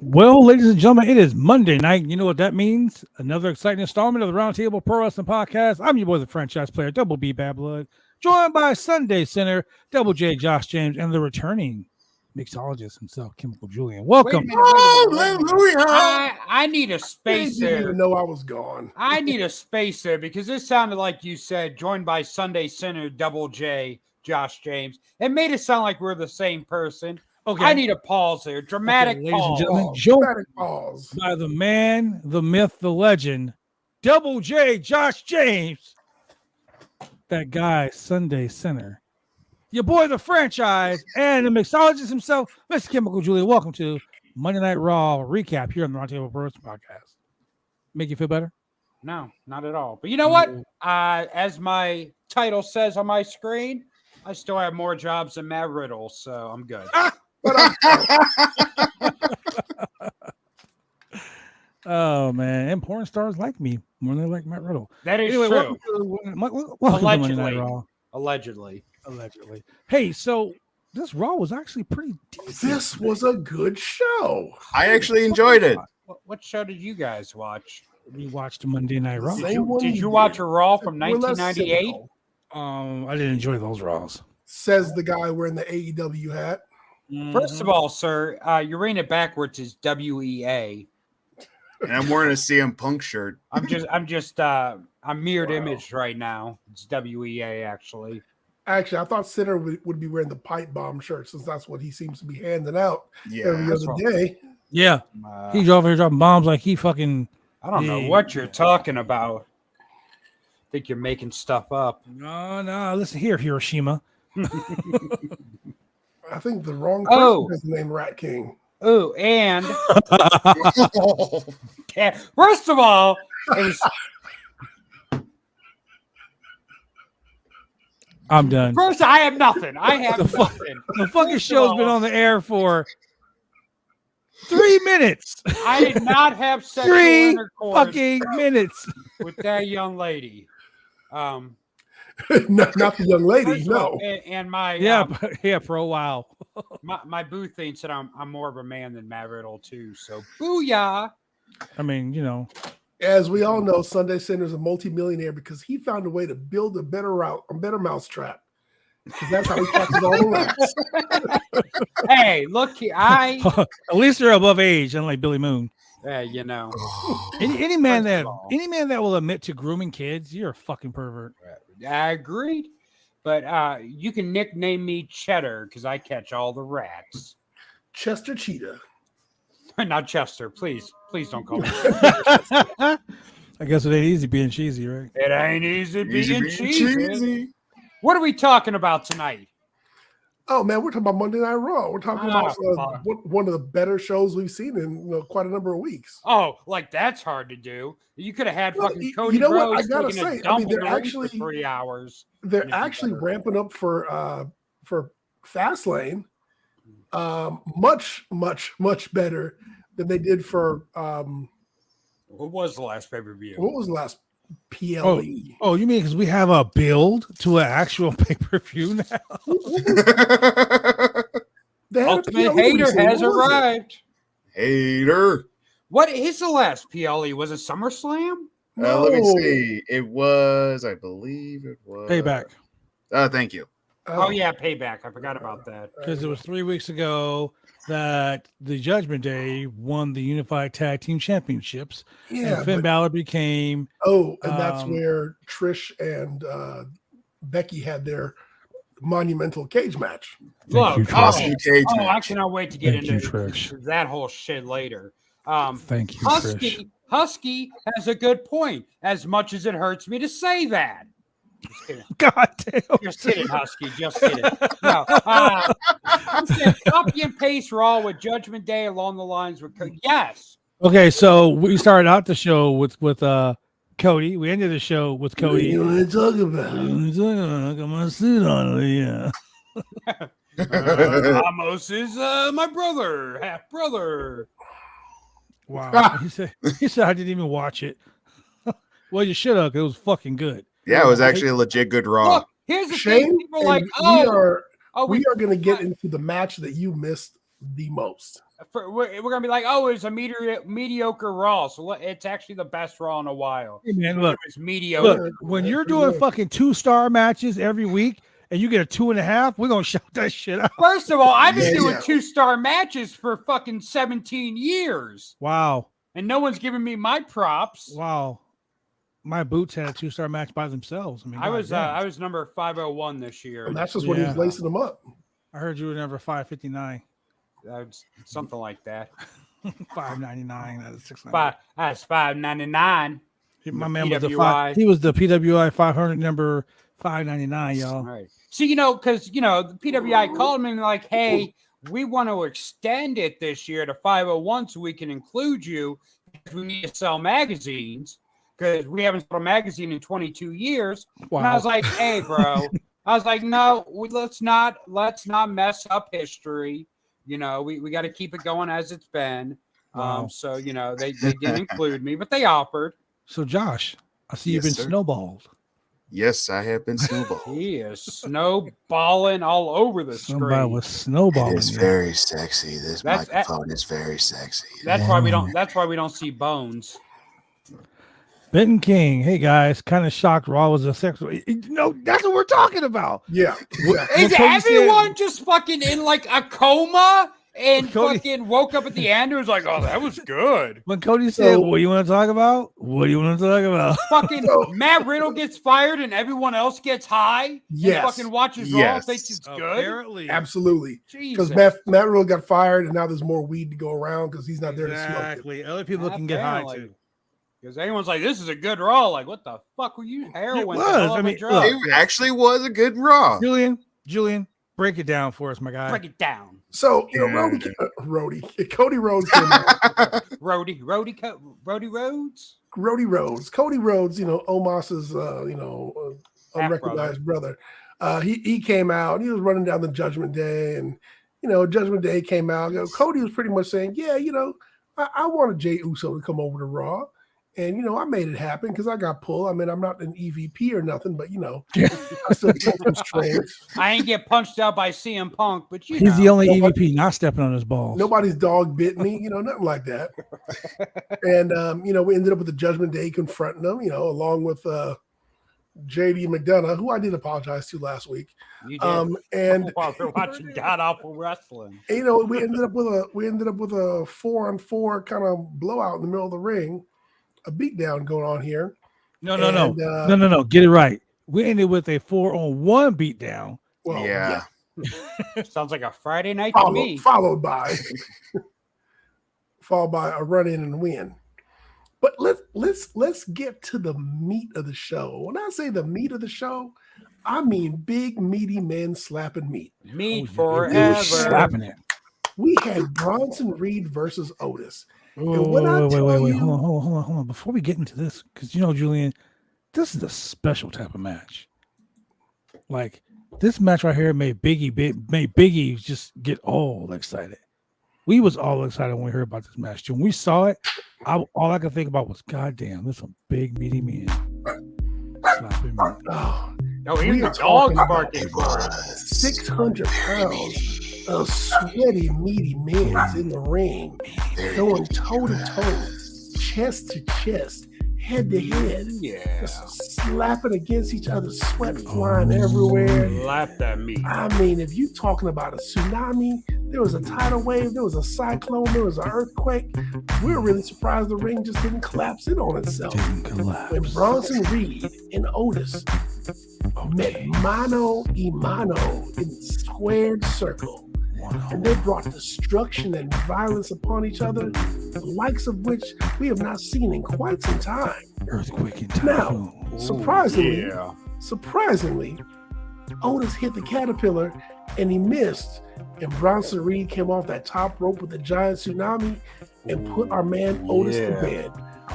Well, ladies and gentlemen, it is Monday night. You know what that means? Another exciting installment of the Roundtable Pro Wrestling Podcast. I'm your boy, the franchise player, Double B Bad Blood, joined by Sunday Center, Double J Josh James, and the returning mixologist himself, Chemical Julian. Welcome. I need a space there. there. Didn't even know I was gone. I need a space there because this sounded like you said, joined by Sunday Center, Double J Josh James. It made it sound like we're the same person. Okay. I need a pause there. Dramatic ladies pause. and gentlemen, dramatic pause. By the man, the myth, the legend, Double J Josh James. That guy, Sunday Center. Your boy, the franchise, and the mixologist himself, Mr. Chemical Julian. Welcome to Monday Night Raw recap here on the Roundtable Pro Wrestling Podcast. Make you feel better? No, not at all. But you know what? As my title says on my screen, I still have more jobs than Matt Riddle, so I'm good. Oh man, and porn stars like me more than they like Matt Riddle. That is true. Allegedly. Hey, so this Raw was actually pretty decent. This was a good show. I actually enjoyed it. What show did you guys watch? We watched Monday Night Raw. Did you watch a Raw from 1998? I didn't enjoy those Raws. Says the guy wearing the AEW hat. First of all, sir, you're reading it backwards. Is WEA. And I'm wearing a CM Punk shirt. I'm mirrored image right now. It's WEA actually. Actually, I thought Sinner would be wearing the pipe bomb shirt since that's what he seems to be handing out every other day. Yeah, he's over here dropping bombs like he fucking. I don't know what you're talking about. I think you're making stuff up. No. Listen here, Hiroshima. I think the wrong person has the name Rat King. Oh, and first of all, I'm done. First, I have nothing. Nothing. The fucking show's been on the air for 3 minutes. I did not have sexual 3 intercourse fucking minutes with that young lady. not the young lady, no. And my for a while. my boo thinks that I'm more of a man than Matt Riddle too. So booyah! I mean, you know, as we all know, Sunday Center's a multimillionaire because he found a way to build a better mousetrap. Because that's how he catches all the rats. Hey, look here, at least they're above age, unlike Billy Moon. You know, any man that will admit to grooming kids, you're a fucking pervert. I agreed, but you can nickname me Cheddar because I catch all the rats. Chester Cheetah, not Chester. Please don't call me. I guess it ain't easy being cheesy, right? It ain't easy being cheesy. What are we talking about tonight? Oh man, we're talking about Monday Night Raw. We're talking about one of the better shows we've seen in quite a number of weeks. Oh, like that's hard to do. You could have had fucking Cody Rhodes taking a dump in the ring for 3 hours. They're actually ramping up for FASTLANE, much better than they did for. What was the last pay-per-view? What was the last PLE? Oh, you mean because we have a build to an actual pay-per-view now? Ultimate Hater has arrived. Hater. What is the last PLE? Was it SummerSlam? No. Let me see. It was, I believe it was Payback. Thank you. Oh yeah, Payback. I forgot about that. Because it was 3 weeks ago that the Judgment Day won the Unified Tag Team Championships. Yeah. And Finn Balor became. And that's where Trish and Becky had their monumental cage match. Look, Awesome cage I match. cannot wait to get Thank you, into Trish. that whole shit later. Thank you, Trish. Husky has a good point. As much as it hurts me to say that. Just kidding. God damn. Just kidding, Husky. Just kidding. No. Copy and paste Raw with Judgment Day along the lines with yes. Okay, so we started out the show with Cody. We ended the show with Cody. You want to talk about? I got my suit on. Yeah. Amos is my brother, half brother. Wow. he said I didn't even watch it. Well, you should have. It was fucking good. Yeah, it was actually a legit good Raw. Look, here's the Shane, thing. People are like, we are going to get into the match that you missed the most. We're going to be like, oh, it's a mediocre Raw. So it's actually the best Raw in a while. Hey, man, look. It's mediocre. Look, when you're doing fucking 2-star matches every week and you get a 2.5, we're going to shout that shit out. First of all, I've been doing 2-star matches for fucking 17 years. Wow. And no one's giving me my props. Wow. My Boots had a 2-star match by themselves. I mean, I was number 501 this year. And that's just when he was lacing them up. I heard you were number 559. Something like that. 599 out of 699. That's 599. My man was he was the PWI 500 number 599, y'all. All right. So because the PWI called me and like, hey, we want to extend it this year to 501 so we can include you because we need to sell magazines because we haven't sold a magazine in 22 years. Wow. And I was like, hey, bro. I was like, no, let's not mess up history. We got to keep it going as it's been. Wow. So they didn't include me, but they offered. So Josh, I see you've been snowballed. Yes, I have been snowballed. He is snowballing all over the screen. Somebody was snowballing. It's very sexy. This microphone is very sexy. That's why we don't. That's why we don't see bones. Benton King, hey guys, kind of shocked Raw was a sexual. No, that's what we're talking about. Yeah. Is everyone just fucking in like a coma and fucking woke up at the end and was like, oh, that was good. When Cody said, what do you want to talk about? What do you want to talk about? Fucking Matt Riddle gets fired and everyone else gets high. Yes. And fucking watches Raw and thinks it's good. Apparently. Absolutely. Because Matt Riddle got fired and now there's more weed to go around because he's not there to smoke it. Exactly. Other people can get high too. Because everyone's like, this is a good Raw. Like, what the fuck were you heroin? It was. I mean, it actually was a good Raw. Julian, break it down for us, my guy. Break it down. So, Cody Rhodes came out. Rhodey Rhodes? Cody Rhodes. Cody Rhodes, Omos's, unrecognized brother. He came out and he was running down the Judgment Day and, Judgment Day came out. Cody was pretty much saying, yeah, I wanted Jey Uso to come over to Raw. And, I made it happen because I got pulled. I mean, I'm not an EVP or nothing, but, I still take some strains. I ain't get punched out by CM Punk, but he's the only EVP not stepping on his balls. Nobody's dog bit me, nothing like that. And, we ended up with the Judgment Day confronting them, along with JD McDonough, who I did apologize to last week. You did. And while we're watching God Awful Wrestling. And, we ended up with a 4-on-4 kind of blowout in the middle of the ring. A beatdown going on here. No. Get it right. We ended with a 4-on-1 beatdown. Well, yeah. Sounds like a Friday night to me. Followed by a run-in and win. But let's get to the meat of the show. When I say the meat of the show, I mean big meaty men slapping meat. Meat forever. Slapping it. We had Bronson Reed versus Otis. Wait, hold on. Before we get into this, because Julian, this is a special type of match. Like this match right here made Biggie just get all excited. We was all excited when we heard about this match. When we saw it, all I could think about was, God damn, this is a big meaty man. Slapping me. No, even the dogs barking for it. 600 pounds. of sweaty, meaty men in the ring, going toe to toe, chest to chest, head to head, just slapping against each other, sweat flying everywhere. Slap that meat. I mean, if you're talking about a tsunami, there was a tidal wave, there was a cyclone, there was an earthquake. We were really surprised the ring just didn't collapse in on itself. When Bronson Reed and Otis met mano a mano in the squared circle, and they brought destruction and violence upon each other, the likes of which we have not seen in quite some time. Earthquake and Now, surprisingly, Otis hit the caterpillar and he missed, and Bronson Reed came off that top rope with a giant tsunami and put our man Otis to bed.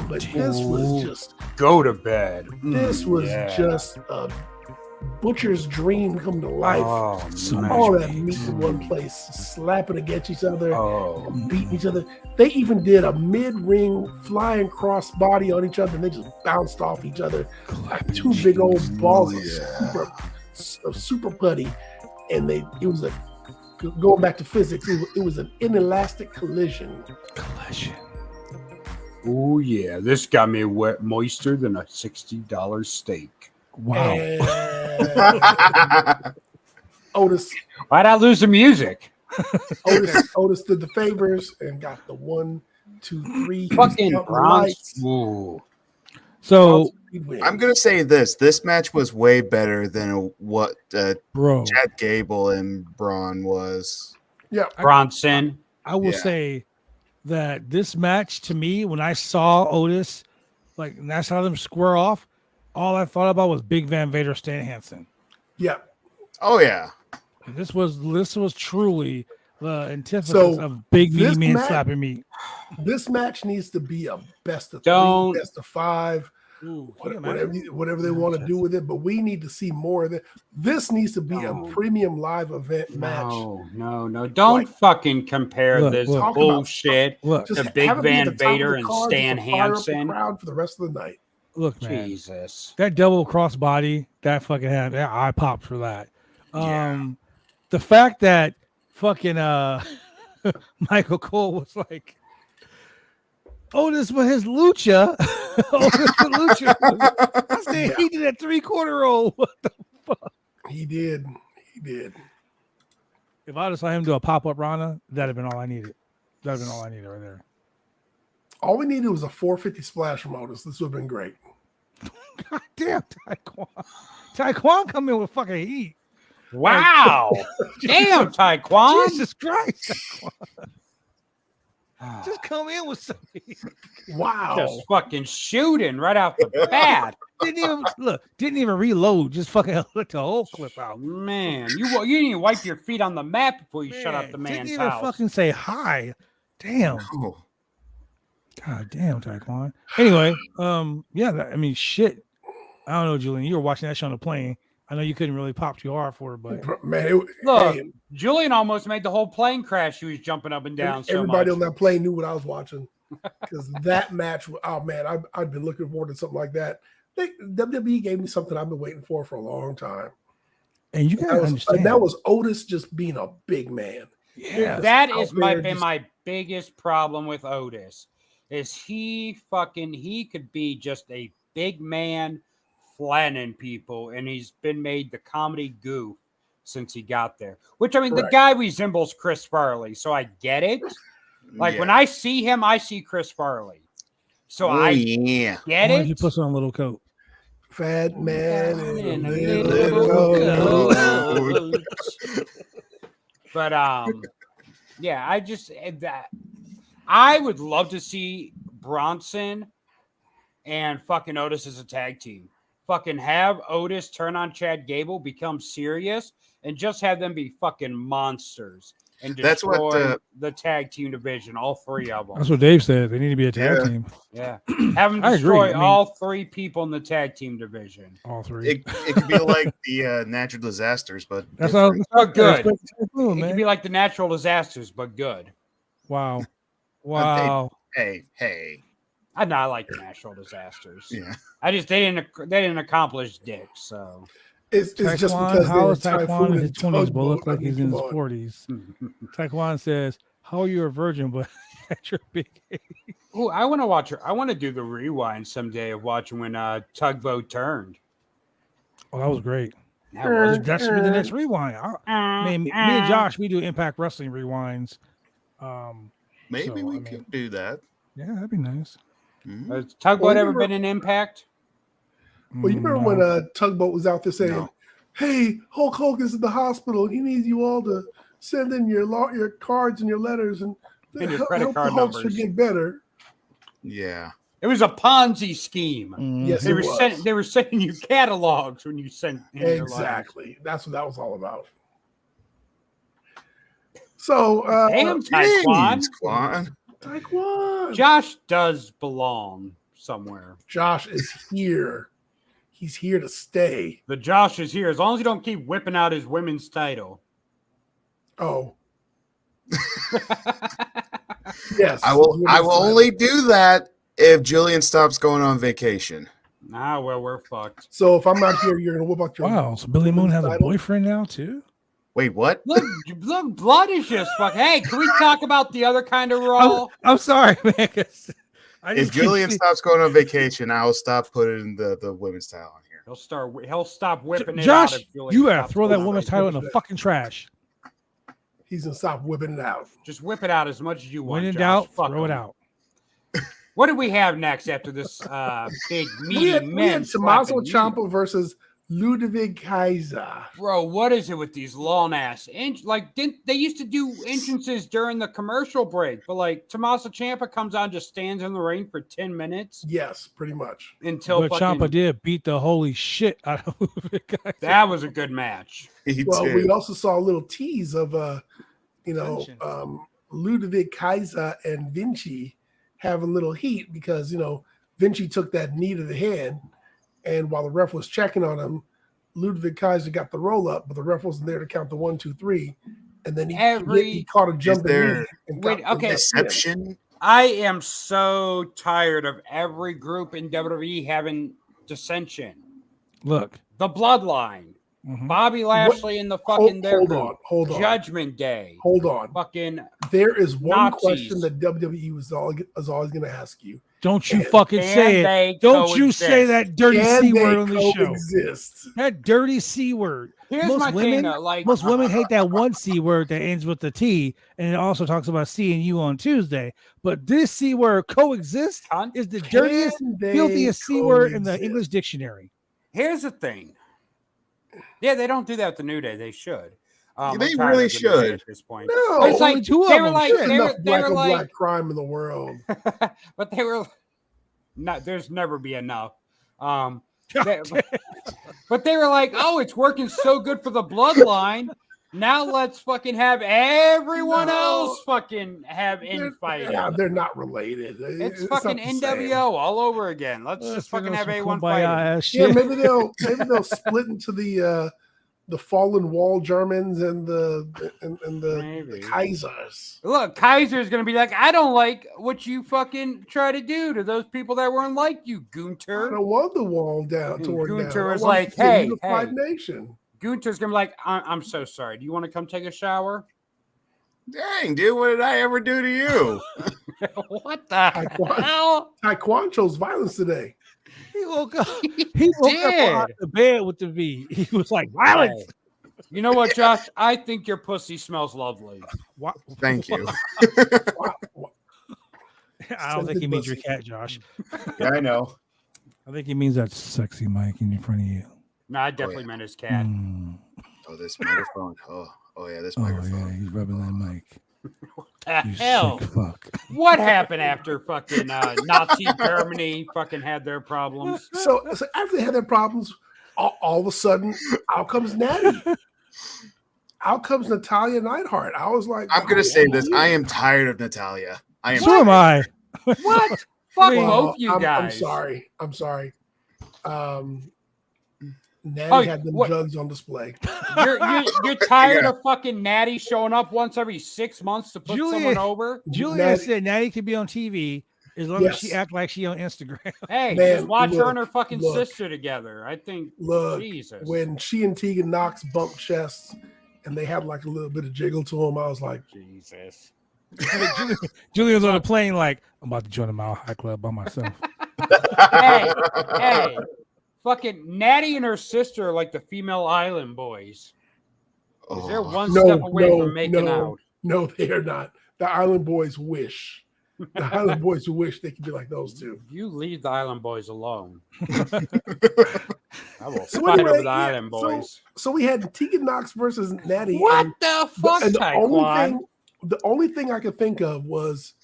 But this was just go to bed. This was just a butcher's dream come to life. Oh, all that meat in one place, slapping against each other, beating each other. They even did a mid-ring flying cross-body on each other, and they just bounced off each other like two big old balls of super putty. And it was going back to physics, it was an inelastic collision. Oh yeah, this got me moister than a $60 steak. Wow. Otis. Why'd I lose the music? Otis did the favors and got the 1, 2, 3 fucking Bronx. So I'm gonna say this match was way better than what Chad Gable and Braun was. Yeah, Bronson. I will say that this match, to me, when I saw Otis, and I saw them square off, all I thought about was Big Van Vader, Stan Hansen. Yeah. Oh yeah. This was truly the antithesis of Big V men slapping me. This match needs to be a best of 3, best of 5. Ooh, whatever they want to do with it, but we need to see more of it. This needs to be a premium live event match. No. Don't fucking compare this bullshit to Big Van Vader and Stan Hansen. Crowd for the rest of the night. Look, man, Jesus, that double cross body, that fucking had I popped for that. The fact that fucking Michael Cole was like, Otis with his lucha. I said he did a 3/4 roll. What the fuck? He did. If I just saw him do a pop-up Rana, that'd have been all I needed. That'd have been all I needed right there. All we needed was a 450 splash from Otis. This would have been great. God damn, Taekwon. Taekwon come in with fucking heat. Wow. Damn, Taekwon. Jesus Christ, Taekwon. Just come in with something. Wow. Just fucking shooting right out the bat. Didn't even reload. Just fucking let the whole clip out. Man, you didn't even wipe your feet on the mat before you shut up the man's didn't even house. Fucking say hi. Damn. Oh. God damn, Taekwon. Anyway, shit. I don't know, Julian. You were watching that show on the plane. I know you couldn't really pop too hard for it, but man, Julian almost made the whole plane crash. He was jumping up and down. Everybody on that plane knew what I was watching because that match. Oh man, I've been looking forward to something like that. WWE gave me something I've been waiting for a long time, and you gotta understand that was Otis just being a big man. Yeah, that is my biggest problem with Otis. Is he could be just a big man flattening people, and he's been made the comedy goof since he got there. Which, I mean, the guy resembles Chris Farley, so I get it. When I see him, I see Chris Farley. So get it. Why did you put on a little coat? Fat man in a little coat. But I would love to see Bronson and fucking Otis as a tag team. Fucking have Otis turn on Chad Gable, become serious, and just have them be fucking monsters and destroy the tag team division, all three of them. That's what Dave said. They need to be a tag team. Yeah. Have them destroy all three people in the tag team division. All three. It could be like the natural disasters, but that's not good. It could be like the natural disasters, but good. Wow. Hey. I know I like the natural disasters. Yeah. They didn't accomplish dick. So It's just Taekwon, because how they're is Taekwon Typhoon in his and 20s, but look Tugboat. like he's in his come on. 40s? Taekwon says, "How are you a virgin, but at your big age?" Oh, I want to watch her. I want to do the rewind someday of watching when Tugboat turned. Oh, that was great. That was That should be the next rewind. Me and Josh, we do Impact Wrestling rewinds. Maybe we could do that. Yeah, that'd be nice. Has Tugboat ever been an Impact? Well, you remember when Tugboat was out there saying, "Hey, Hulk Hogan's in the hospital. He needs you all to send in your cards and your letters and your help credit card the Hulks numbers. get better." Yeah. It was a Ponzi scheme. Yes, they were sending you catalogs when you sent in exactly. That's what that was all about. So, damn, Taekwon. Josh does belong somewhere. Josh is here. He's here to stay. The Josh is here as long as you don't keep whipping out his women's title. Oh. Yes. I will only do that if Julian stops going on vacation. Ah, well, we're fucked. So if I'm not here, you're gonna whip out your Wow, so Billy Moon has a boyfriend now too? Wait, what? Look, blood is just fuck. Hey, can we talk about the other kind of Raw? I'm sorry, man. If Julian stops going on vacation, I'll stop putting the women's title on here. He'll stop whipping it Josh, out. Josh, you better throw that women's title in the fucking trash. He's gonna stop whipping it out. Just whip it out as much as you want. When in Josh. doubt, Fuck throw it him. out. What do we have next after this big meaty we had Tommaso Ciampa versus Ludwig Kaiser. Bro, what is it with these long ass didn't they used to do entrances during the commercial break, but like Tommaso Ciampa comes on, just stands in the ring for 10 minutes. Yes, pretty much. Until Ciampa did beat the holy shit out of Ludwig Kaiser. That was a good match. We also saw a little tease of Ludwig Kaiser and Vinci having a little heat because Vinci took that knee to the head. And while the ref was checking on him, Ludwig Kaiser got the roll up, but the ref wasn't there to count the 1, 2, 3. And then he caught a jumping knee. Deception? I am so tired of every group in WWE having dissension. Look, the Bloodline, Bobby Lashley in the fucking hold on. Judgment Day. Hold on. Fucking there is one Nazis. question that WWE is always going to ask you. Don't you fucking say it. Don't you say that dirty C word on the show. That dirty C word. Here's my thing, most women hate that one C word that ends with the T, and it also talks about seeing you on Tuesday. But this C word, coexist, is the dirtiest, filthiest C word in the English dictionary. Here's the thing. Yeah, they don't do that with the New Day. They should. They really should. At this point. No, it's like two of them. They were like black crime in the world. But they were not. There's never be enough. But they were like, oh, it's working so good for the Bloodline. Now let's fucking have everyone else fucking have infighting. Yeah, they're not related. It's fucking NWO all over again. Let's just fucking have A1 fighting. Yeah, maybe they'll split into the fallen wall Germans and the Kaisers. Look, Kaiser's gonna be like, I don't like what you fucking try to do to those people that weren't like you, Gunter. I don't want the wall down. Gunter is like, hey, unified nation. Gunter's gonna be like, I'm so sorry. Do you want to come take a shower? Dang, dude, what did I ever do to you? What the hell? Taekwon chose violence today. He woke up. He woke up out the bed with the V. He was like, violence. You know what, Josh? I think your pussy smells lovely. Thank you. I don't think he means your cat, Josh. Yeah, I know. I think he means that sexy mic in front of you. No, I definitely meant his cat. Oh, this microphone. Oh yeah, this microphone. Yeah, he's rubbing that mic. What the hell? Fuck. What happened after fucking Nazi Germany fucking had their problems? So after they had their problems, all of a sudden, out comes Natty. Out comes Natalia Neidhart. I was like, I'm gonna say this. I am tired of Natalia. So am I. What? Fuck both you guys. I'm sorry. Natty had them jugs on display. You're tired of fucking Natty showing up once every 6 months to put someone over? Julia said Natty could be on TV As long as she act like she on Instagram. Hey, Man, just watch her look, and her fucking look. sister together. I think. Look, Jesus. when she and Tegan Knox bumped chests and they had like a little bit of jiggle to them, I was like, Jesus. Julian's on a plane like, I'm about to join the Mile High Club by myself. hey, fucking Natty and her sister are like the female island boys. Because they're one step away from making out. No, they are not. The Island Boys wish. The Island Boys wish they could be like those two. You leave the Island Boys alone. I will So fight anyway, over the Island Boys. So we had Tegan Knox versus Natty. What the fuck, The only thing I could think of was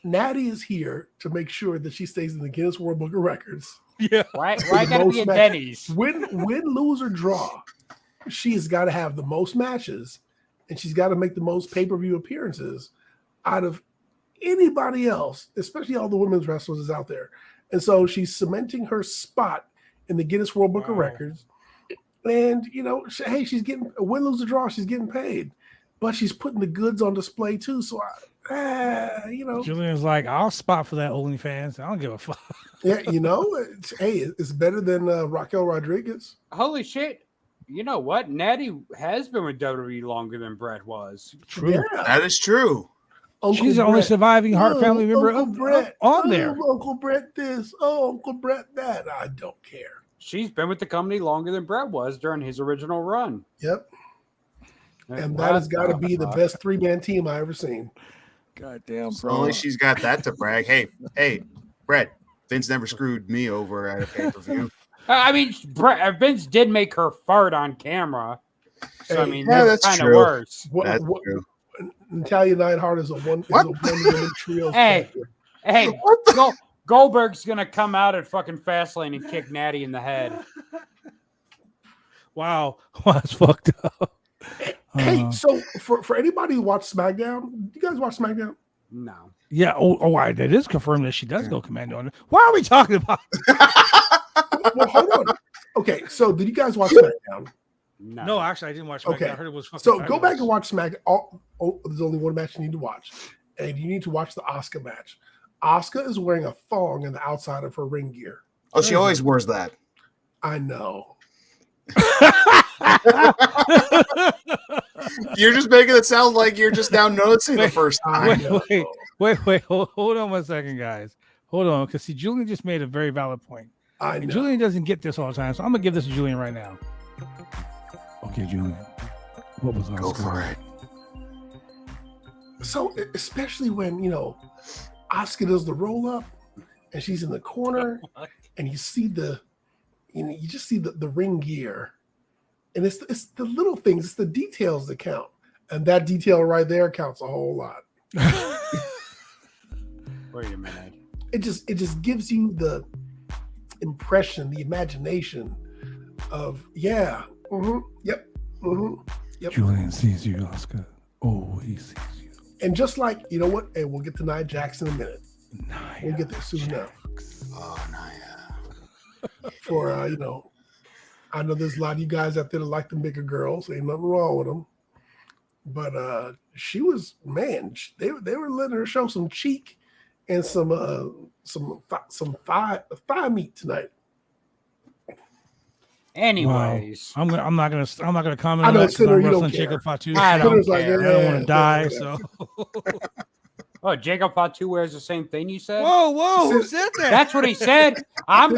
Natty is here to make sure that she stays in the Guinness World Book of Records. Yeah. Why gotta be a Denny's? Win, lose, or draw, she's got to have the most matches, and she's got to make the most pay-per-view appearances out of anybody else, especially all the women's wrestlers is out there. And so she's cementing her spot in the Guinness World Book of Records. And, you know, hey, she's getting a win, lose, or draw. She's getting paid. But she's putting the goods on display, too. So, you know. Julian's like, I'll spot for that OnlyFans. I don't give a fuck. Yeah, you know, it's better than Raquel Rodriguez. Holy shit. You know what? Natty has been with WWE longer than Brett was. True. Yeah. That is true. She's the only surviving Hart family member on there. Uncle Brett this. Oh, Uncle Brett that. I don't care. She's been with the company longer than Brett was during his original run. Yep. And that has got to be the best three-man team I ever seen. Goddamn, So bro. only she's got that to brag. Hey, Brett, Vince never screwed me over at a pay-per-view. I mean, Vince did make her fart on camera. So, I mean, yeah, that's kind of true. worse. That's true. Natalia Neidhart is a one-woman trio. Hey, Goldberg's going to come out at fucking Fastlane and kick Natty in the head. Wow. That's fucked up. Hey, so for anybody who watched SmackDown, you guys watch SmackDown? No. Yeah. That is confirmed that she does go commando on it. Why are we talking about Well, hold on. Okay, so did you guys watch SmackDown? No, actually, I didn't watch SmackDown. Okay. I heard it was fucking So fabulous. go back and watch SmackDown. There's only one match you need to watch, and you need to watch the Asuka match. Asuka is wearing a thong in the outside of her ring gear. Oh, she always wears that. I know. You're just making it sound like you're just now noticing the first time. Wait. Hold on 1 second, guys. Hold on, because see, Julian just made a very valid point. I know. And Julian doesn't get this all the time, so I'm gonna give this to Julian right now. Okay, Julian. What was Go for it. So especially when Asuka does the roll up, and she's in the corner, and you see you just see the ring gear, and it's the little things, it's the details that count, and that detail right there counts a whole lot. Wait a minute. It just gives you the impression, the imagination of yep. Julian sees you, Oscar. Oh, he sees you. And just like, you know what? Hey, we'll get to Nia Jax in a minute. We'll get there soon enough. Oh, Nia. For I know there's a lot of you guys out there that like the bigger girls. Ain't nothing wrong with them. But she was, man, they were letting her show some cheek and some thigh meat tonight. Anyways, wow. I'm not gonna comment I on know, that. Sinner, you don't wrestling care. Jacob Fatu. I don't Like, care. I don't want to die. So. Oh, Jacob Fatu wears the same thing you said? Whoa! Who said that? That's what he said. I'm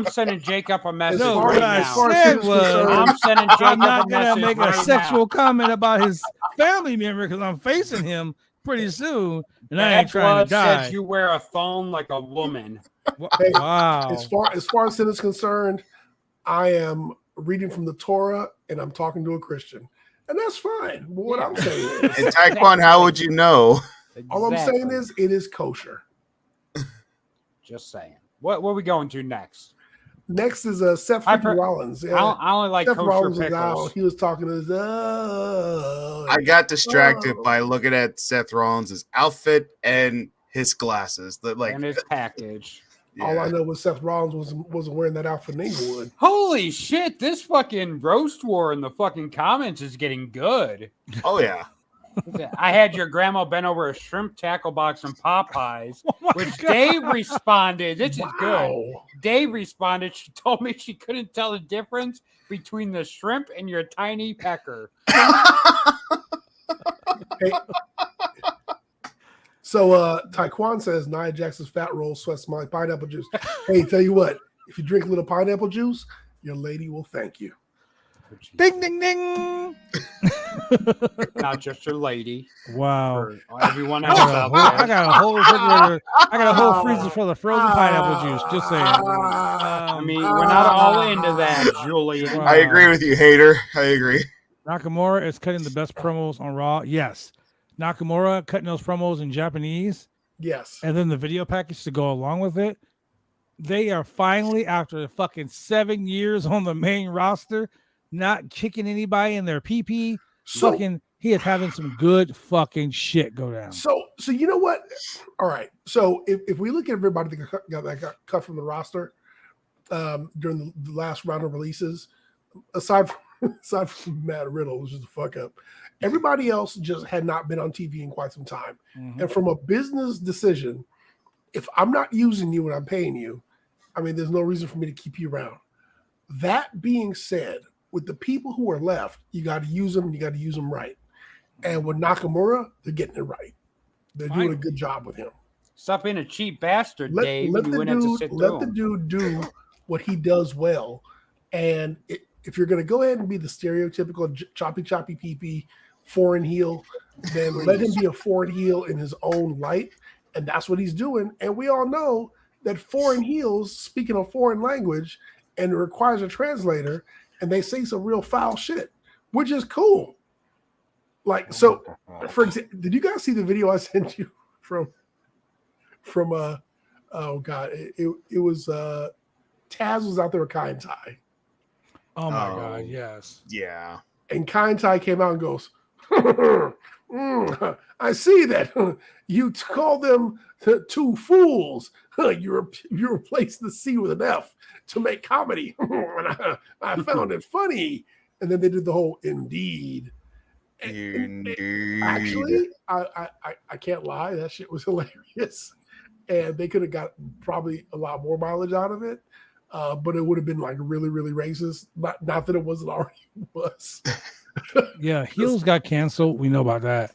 sending Jacob a message No, right what I now. said was I'm sending Jacob I'm not a gonna message make a right sexual now. comment about his family member because I'm facing him pretty soon, and I ain't Bad trying Blood to die. says you wear a thong like a woman. Hey, Wow. As far as sin is concerned, I am reading from the Torah and I'm talking to a Christian, and that's fine. But what I'm saying is, And Taekwon, how would you know? all I'm saying is, it is kosher. Just saying. What are we going to next? Next is Seth Rollins. Yeah. I only like Seth kosher Rollins was pickles. out. He was talking to his. I got distracted by looking at Seth Rollins' outfit and his glasses. And his package. All I know was Seth Rollins wasn't wearing that outfit in Inglewood. Holy shit! This fucking roast war in the fucking comments is getting good. Oh yeah. I had your grandma bent over a shrimp tackle box from Popeyes, which God. Dave responded. This is good. Wow. Dave responded. She told me she couldn't tell the difference between the shrimp and your tiny pecker. Hey. So Taekwon says Nia Jackson's fat roll sweat smell like pineapple juice. Hey, tell you what, if you drink a little pineapple juice, your lady will thank you. Ding, ding, ding. Not just your lady. Wow. For everyone else out there. I got a whole refrigerator. I got a whole freezer full of frozen pineapple juice. Just saying. I mean, we're not all into that, Julian. I agree with you, hater. I agree. Nakamura is cutting the best promos on Raw. Yes. Nakamura cutting those promos in Japanese. Yes. And then the video package to go along with it. They are finally, after fucking 7 years on the main roster, not kicking anybody in their PP. So fucking, he is having some good fucking shit go down. So you know what? All right. So if we look at everybody that got cut from the roster during the last round of releases, aside from Matt Riddle, which is a fuck up, everybody else just had not been on TV in quite some time. Mm-hmm. And from a business decision, if I'm not using you and I'm paying you, I mean, there's no reason for me to keep you around. That being said, with the people who are left, you got to use them. And you got to use them right. And with Nakamura, they're getting it right. They're doing a good job with him. Stop being a cheap bastard, Dave. Let the dude do what he does well. And if you're going to go ahead and be the stereotypical choppy pee foreign heel, then let him be a foreign heel in his own light. And that's what he's doing. And we all know that foreign heels, speaking a foreign language, and it requires a translator, and they say some real foul shit, which is cool. Like, so, for example, did you guys see the video I sent you from oh God, it was Taz was out there with Kai and Tai. Oh my God, yes. Yeah. And Kai and Tai came out and goes, I see that you call them two fools. You replaced the C with an F to make comedy. And I found it funny. And then they did the whole indeed. Indeed. Actually, I can't lie. That shit was hilarious. And they could have got probably a lot more mileage out of it. But it would have been like really, really racist. Not that it wasn't already was. Yeah, heels got canceled. We know about that.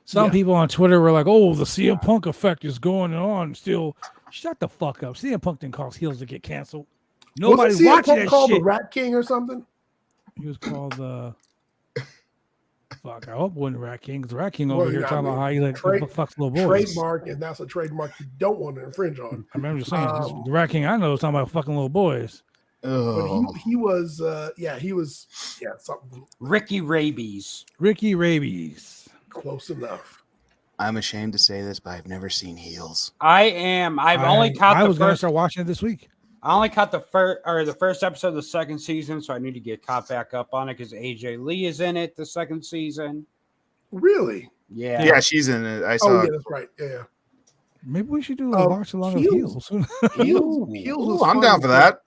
Some people on Twitter were like, "Oh, the CM Punk effect is going on." Still, shut the fuck up. CM Punk didn't cause heels to get canceled. Nobody's watching that called shit. The Rat King or something. He was called fuck. I hope it wasn't Rat King, because the Rat King over here talking about how he like fucks little boys. Trademark, and that's a trademark you don't want to infringe on. I remember just saying the Rat King I know is talking about fucking little boys. But he was something. Ricky Rabies. Ricky Rabies. Close enough. I'm ashamed to say this, but I've never seen heels. I am. I was going to start watching it this week. I only caught the first episode of the second season, so I need to get caught back up on it because AJ Lee is in it the second season. Really? Yeah. Yeah, she's in it. I saw. Oh, yeah, that's right. Yeah. Maybe we should do a watch along of heels. Heels I'm down for that.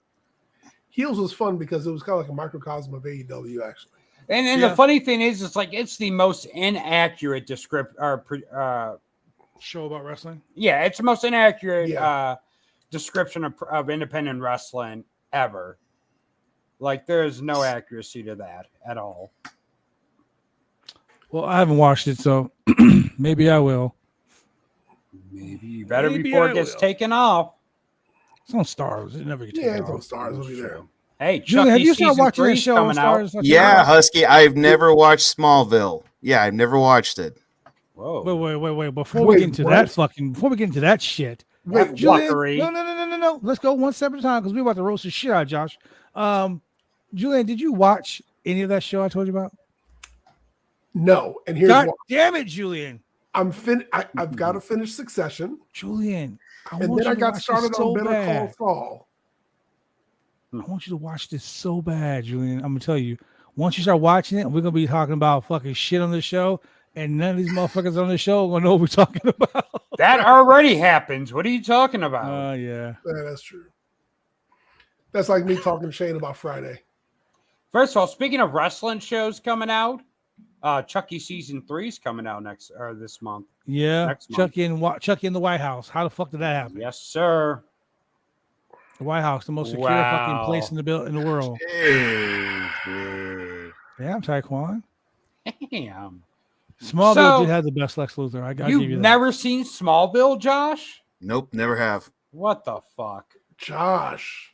Heels was fun because it was kind of like a microcosm of AEW, actually. And the funny thing is, it's the most inaccurate description show about wrestling. Yeah, it's the most inaccurate description of independent wrestling ever. Like, there's no accuracy to that at all. Well, I haven't watched it, so maybe I will. Maybe you better before it gets taken off. It's on Stars. It never gets taken off. It's on Stars. It'll be there. Hey, Julian, have you started watching that show on Stars? Yeah, Husky. I've never watched Smallville. Yeah, I've never watched it. Whoa. Wait. Before we get into that shit. Wait, Julian, no. Let's go one step at a time because we're about to roast the shit out of Josh. Julian, did you watch any of that show I told you about? No. And here's God why. Damn it, Julian. I've got to finish Succession. Julian. And then I got started on Better Call Saul. I want you to watch this so bad, Julian. I'm gonna tell you. Once you start watching it, we're gonna be talking about fucking shit on the show, and none of these motherfuckers on the show are gonna know what we're talking about. That already happens. What are you talking about? Yeah, that's true. That's like me talking to Shane about Friday. First of all, speaking of wrestling shows coming out, Chucky season 3 is coming out this month. Yeah, Next month. Chucky in the White House. How the fuck did that happen? Yes, sir. The White House, the most secure fucking place in the world. Damn, Taekwon. Damn. Smallville did have the best Lex Luthor. I gotta give you that. You've never seen Smallville, Josh? Nope, never have. What the fuck? Josh.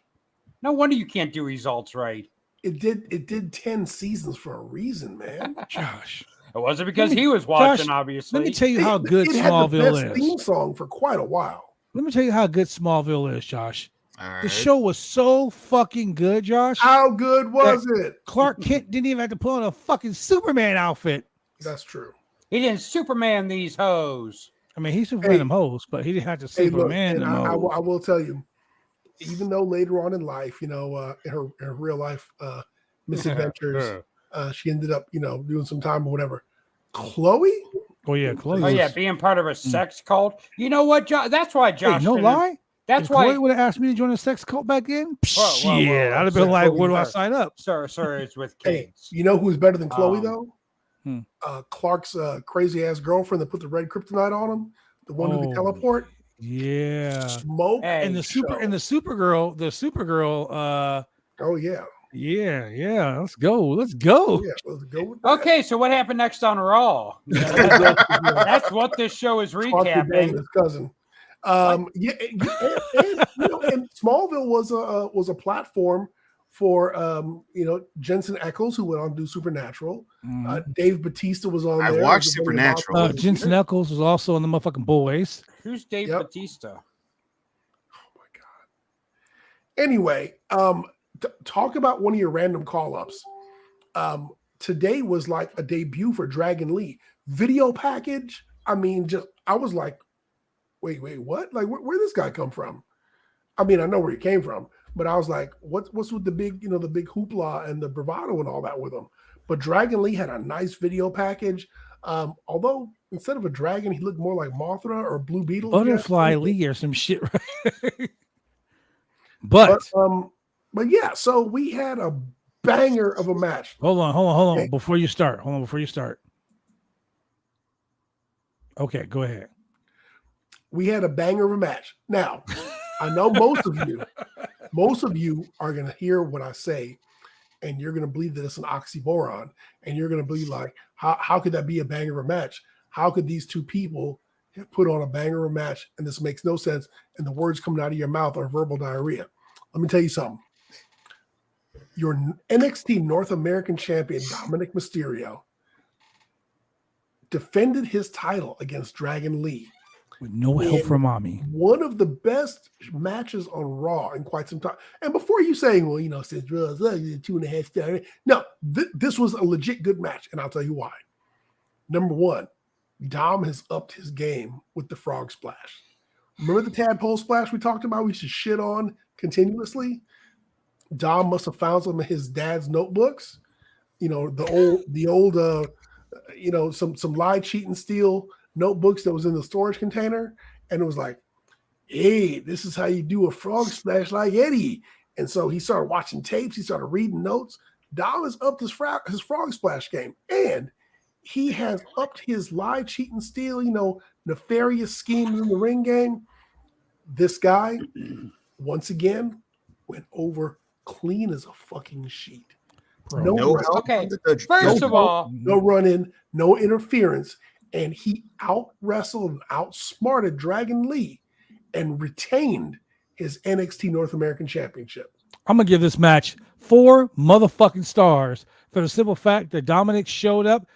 No wonder you can't do results right. It did 10 seasons for a reason, man. Josh. It wasn't because he was watching, Josh, obviously. Let me tell you how good it Smallville had the best is. theme song for quite a while. Let me tell you how good Smallville is, Josh. All right. The show was so fucking good, Josh. How good was it? Clark Kent didn't even have to put on a fucking Superman outfit. That's true. He didn't Superman these hoes. I mean, he Superman them hoes, but he didn't have to Superman them I hoes. will tell you, even though later on in life, in her real life misadventures, she ended up, doing some time or whatever. Chloe? Oh yeah, Chloe. Oh yeah, being part of a sex cult. You know what, Josh? That's why Josh. Hey, no lie. That's if why Chloe would have asked me to join a sex cult back then. Whoa, I'd have been like, "Where do I sign up?" Sir, it's with Hey, kids. you know who's better than Chloe though? Hmm. Clark's crazy ass girlfriend that put the red kryptonite on him, the one who could teleport. Yeah. Smoke And the Supergirl. Oh yeah. Yeah. Let's go. Yeah, let's go with that. Okay, so what happened next on Raw? That's what this show is Clark recapping. his cousin. And Smallville was a platform for Jensen Ackles, who went on to do Supernatural. Dave Bautista was on there. I watched Supernatural. Jensen Ackles was also on the motherfucking Boys. Who's Dave Bautista? Oh my god. Anyway, talk about one of your random call-ups. Today was like a debut for Dragon Lee video package. I mean, I was like, wait, what? Like, where this guy come from? I mean, I know where he came from, but I was like, what's with the big, the big hoopla and the bravado and all that with him? But Dragon Lee had a nice video package. Although instead of a dragon, he looked more like Mothra or Blue Beetle. Butterfly Lee or some shit, right? but yeah, so we had a banger of a match. Hold on. Okay. Before you start. Okay, go ahead. We had a banger of a match. Now, I know most of you are going to hear what I say, and you're going to believe that it's an oxymoron, and you're going to be like, how could that be a banger of a match? How could these two people have put on a banger of a match, and this makes no sense, and the words coming out of your mouth are verbal diarrhea? Let me tell you something. Your NXT North American champion, Dominic Mysterio, defended his title against Dragon Lee. With no help from mommy. One of the best matches on Raw in quite some time. And before you saying, well, since Raw's 2.5 stars. No, this was a legit good match. And I'll tell you why. Number one, Dom has upped his game with the frog splash. Remember the tadpole splash we talked about? We used to shit on continuously. Dom must have found some of his dad's notebooks. The old some lie, cheat, and steal notebooks that was in the storage container, and it was like, hey, this is how you do a frog splash like Eddie. And so he started watching tapes, he started reading notes. Dom has upped his frog splash game, and he has upped his lie, cheat, and steal, nefarious schemes in the ring game. This guy, once again, went over clean as a fucking sheet. Bro. First of all, no run in, no interference. And he out-wrestled and outsmarted Dragon Lee and retained his NXT North American Championship. I'm going to give this match 4 motherfucking stars for the simple fact that Dominic showed out.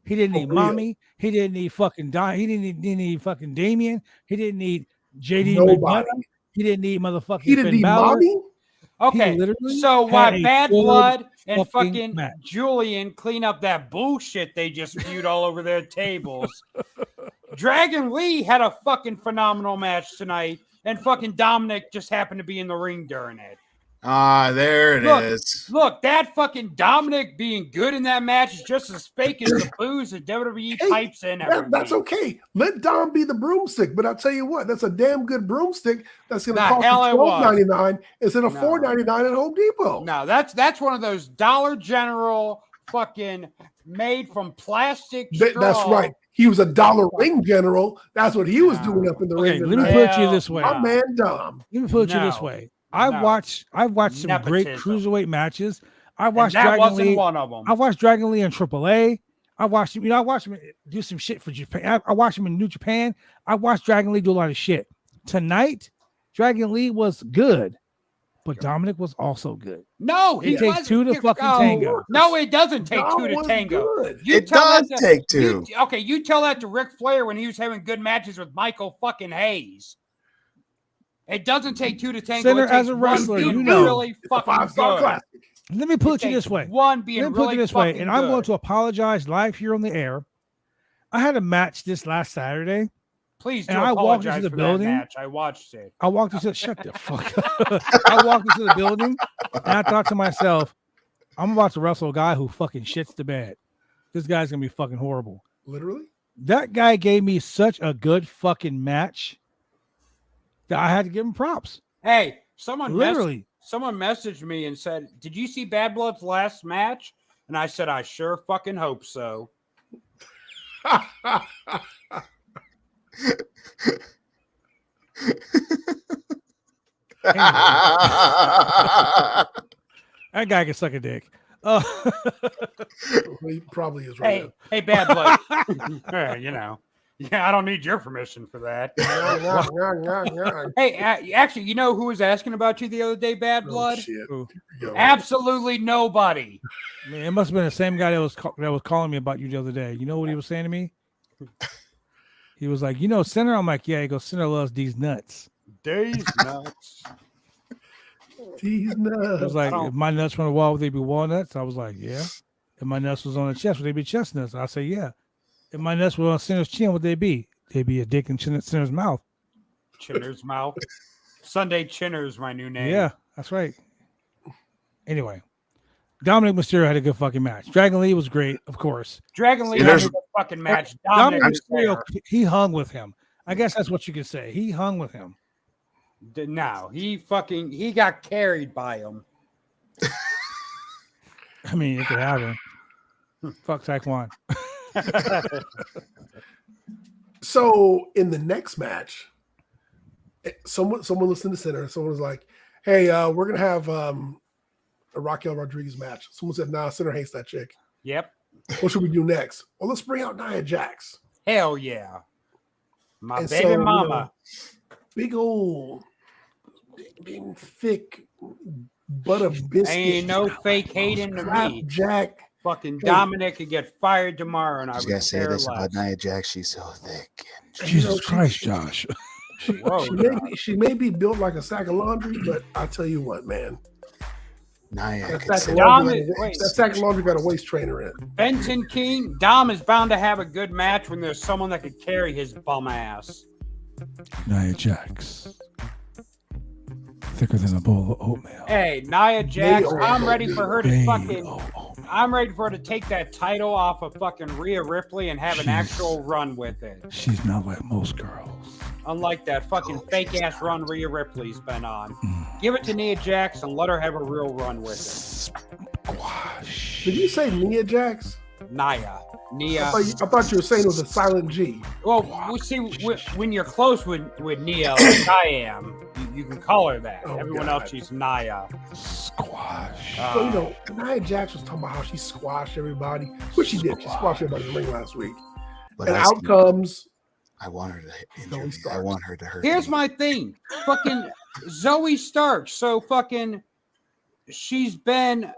He didn't need mommy. He didn't need fucking he didn't need fucking Damien. He didn't need JD McDonough. He didn't need motherfucking He didn't Finn need Balor. mommy? Okay, so why Bad Blood and fucking Julian clean up that bullshit they just spewed all over their tables? Dragon Lee had a fucking phenomenal match tonight, and fucking Dominic just happened to be in the ring during it. There it is. Look, that fucking Dominic being good in that match is just as fake as the booze that WWE pipes in. That's okay. Let Dom be the broomstick, but I'll tell you what, that's a damn good broomstick that's going to cost you $12.99 instead of $4.99 at Home Depot. No, that's one of those Dollar General fucking made from plastic That's straw. right. He was a dollar ring general. That's what he was doing up in the ring. Let me tonight. put it to you this way. My man Dom. Let me put it to you this way. I've watched some great cruiserweight matches. I watched Dragon Lee. One of them. I watched Dragon Lee in AAA. I watched him. I watched him do some shit for Japan. I watched him in New Japan. I watched Dragon Lee do a lot of shit. Tonight, Dragon Lee was good, but Dominic was also good. No, it takes two to fucking tango. No, it doesn't take two to tango. It does take two. You tell that to Ric Flair when he was having good matches with Michael fucking Hayes. It doesn't take two to tango. Center as a wrestler, you know, really fucking good. Let me put it this way. One being Let me really put it this way, and I'm going to apologize live here on the air. I had a match this last Saturday. Please do and I walked into the building. Match. I watched it. I walked into shut the fuck up. I walked into the building and I thought to myself, I'm about to wrestle a guy who fucking shits the bed. This guy's gonna be fucking horrible. Literally? That guy gave me such a good fucking match that I had to give him props. Hey, someone messaged me and said, "Did you see Bad Blood's last match?" And I said, "I sure fucking hope so." That guy can suck a dick. He probably is right. Hey, Bad Blood. I don't need your permission for that. Hey, actually, you know who was asking about you the other day, Bad Blood? Absolutely nobody. Man, it must have been the same guy that was calling me about you the other day. You know what he was saying to me? He was like, Center? I'm like, yeah. He goes, Center loves these nuts. These nuts. These nuts. I was like, if my nuts were on the wall, would they be walnuts? I was like, yeah. If my nuts was on the chest, would they be chestnuts? I say, yeah. If my nuts were on Center's chin, would they be? They'd be a dick in Center's mouth. Chinner's mouth. Sunday Chinner's my new name. Yeah, that's right. Anyway, Dominic Mysterio had a good fucking match. Dragon Lee was great, of course. Dragon Lee had a good fucking match. Dominic Mysterio, he hung with him. I guess that's what you could say. He hung with him. No, he got carried by him. I mean, it could happen. Fuck Taekwondo. So in the next match, someone listened to Center. Someone was like, "Hey, we're gonna have a Raquel Rodriguez match." Someone said, "Nah, Center hates that chick." Yep. What should we do next? Well, let's bring out Nia Jax. Hell yeah, my baby mama. Big old, big thick butter biscuit. Ain't no fake hating to me. Jack. Fucking Dominic could get fired tomorrow, and I would say this about Nia Jax. She's so thick. Jesus Christ, Josh. She may be built like a sack of laundry, but I tell you what, man. That sack of laundry got a waist trainer in. Benton King, Dom is bound to have a good match when there's someone that could carry his bum ass. Nia Jax. Thicker than a bowl of oatmeal. Hey, Nia Jax, I'm ready for her to I'm ready for her to take that title off of fucking Rhea Ripley and have an actual run with it. She's not like most girls. Unlike that fucking fake-ass run Rhea Ripley's been on. Give it to Nia Jax and let her have a real run with it. Squash. Did you say Nia Jax? Nia. I thought you were saying it was a silent G. Well, we see when you're close with Nia, like I am, you can call her that. Everyone else, she's Nia. Squash. So, Nia Jax was talking about how she squashed everybody, which she did. She squashed everybody in the ring last week. But out comes. I want her to injure me. I want her to hurt. Here's my thing. Fucking Zoe Stark. So fucking she's been.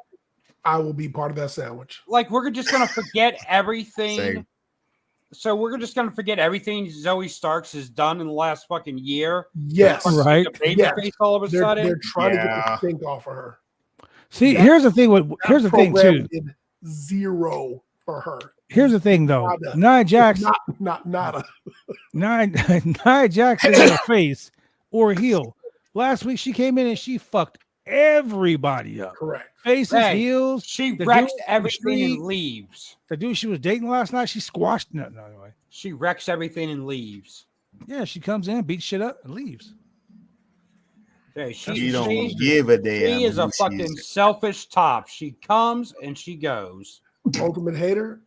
I will be part of that sandwich. Like, we're just going to forget everything. Same. So we're just going to forget everything Zoe Starks has done in the last fucking year. Yes. Right. Face all of a sudden. They're trying to get the stink off of her. See, here's the thing. Here's the thing, too. Zero for her. Here's the thing, though. Nia Jax. Nada. Nia Jax is a face or a heel. Last week, she came in and she fucked everybody up. Correct. Faces, heels. She wrecks everything and leaves. The dude she was dating last night, she squashed. No, anyway. She wrecks everything and leaves. Yeah, she comes in, beats shit up, and leaves. Hey, she don't give a damn. She is a fucking selfish top. She comes and she goes. Ultimate hater,